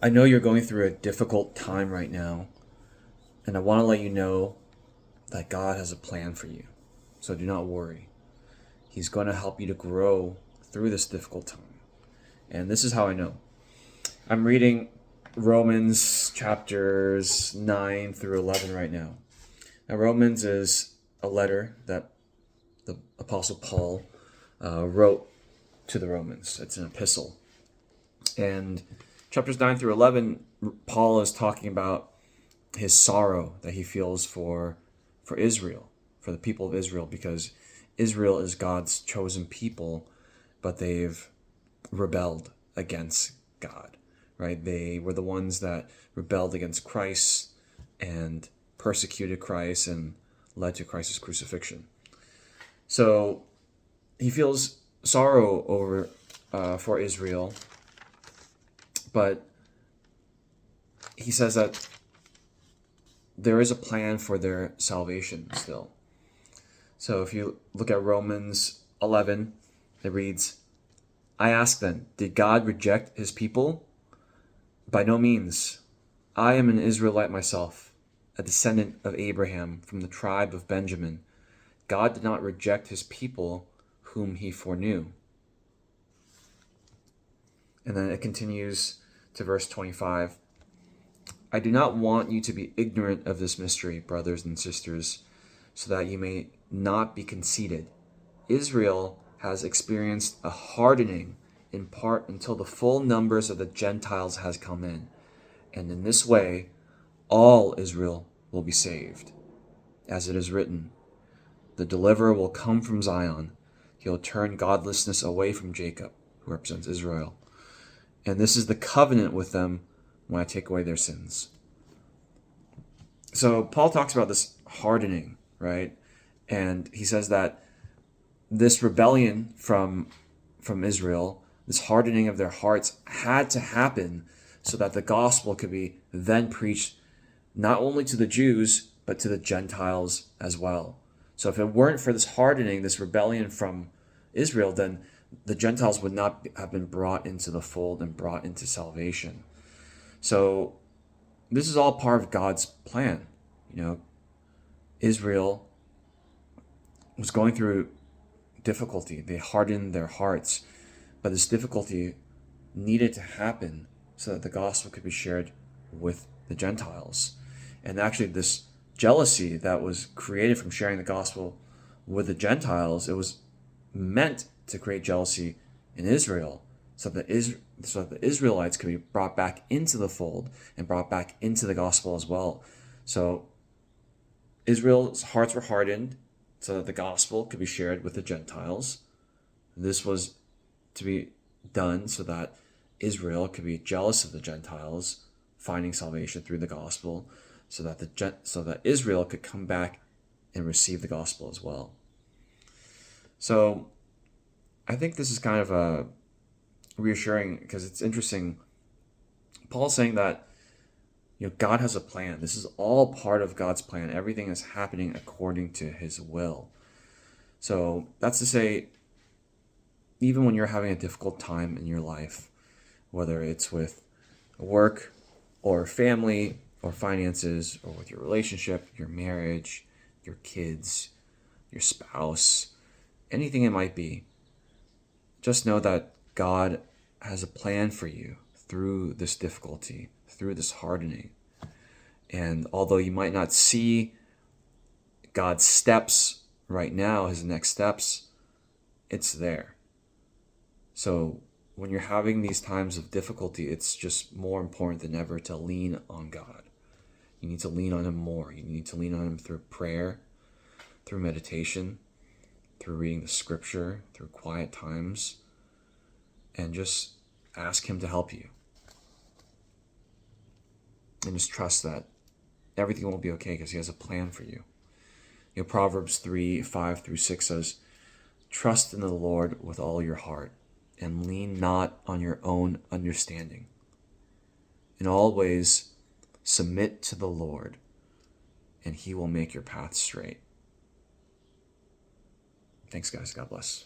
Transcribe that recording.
I know you're going through a difficult time right now, and I want to let you know that God has a plan for you. So do not worry. He's going to help you to grow through this difficult time. And this is how I know. I'm reading Romans chapters 9 through 11 right now. Now, Romans is a letter that the Apostle Paul wrote to the Romans. It's an epistle. And chapters 9 through 11, Paul is talking about his sorrow that he feels for Israel, for the people of Israel, because Israel is God's chosen people, but they've rebelled against God, right? They were the ones that rebelled against Christ and persecuted Christ and led to Christ's crucifixion. So he feels sorrow over for Israel, but he says that there is a plan for their salvation still. So if you look at Romans 11, it reads, I ask then, did God reject his people? By no means. I am an Israelite myself, a descendant of Abraham from the tribe of Benjamin. God did not reject his people whom he foreknew. And then it continues to verse 25. I do not want you to be ignorant of this mystery, brothers and sisters, so that you may not be conceited. Israel has experienced a hardening in part until the full numbers of the Gentiles has come in. And in this way, all Israel will be saved. As it is written, the deliverer will come from Zion. He'll turn godlessness away from Jacob, who represents Israel. And this is the covenant with them when I take away their sins. So Paul talks about this hardening, right? And he says that this rebellion from Israel, this hardening of their hearts, had to happen so that the gospel could be then preached not only to the Jews, but to the Gentiles as well. So if it weren't for this hardening, this rebellion from Israel, then the Gentiles would not have been brought into the fold and brought into salvation. So this is all part of God's plan. Israel was going through difficulty. They hardened their hearts. But this difficulty needed to happen so that the gospel could be shared with the Gentiles. And actually, this jealousy that was created from sharing the gospel with the Gentiles, it was meant to create jealousy in Israel so that the Israelites could be brought back into the fold and brought back into the gospel as well. So Israel's hearts were hardened so that the gospel could be shared with the Gentiles. This was to be done so that Israel could be jealous of the Gentiles, finding salvation through the gospel, so that Israel could come back and receive the gospel as well. So I think this is kind of a reassuring because it's interesting. Paul's saying that God has a plan. This is all part of God's plan. Everything is happening according to his will. So that's to say, even when you're having a difficult time in your life, whether it's with work or family or finances or with your relationship, your marriage, your kids, your spouse, anything it might be, just know that God has a plan for you through this difficulty, through this hardening. And although you might not see God's steps right now, his next steps, it's there. So when you're having these times of difficulty, it's just more important than ever to lean on God. You need to lean on him more. You need to lean on him through prayer, through meditation, through reading the scripture, through quiet times, and just ask him to help you. And just trust that everything will be okay because he has a plan for you. Proverbs 3:5-6 says, trust in the Lord with all your heart and lean not on your own understanding. In all ways, submit to the Lord, and he will make your path straight. Thanks, guys. God bless.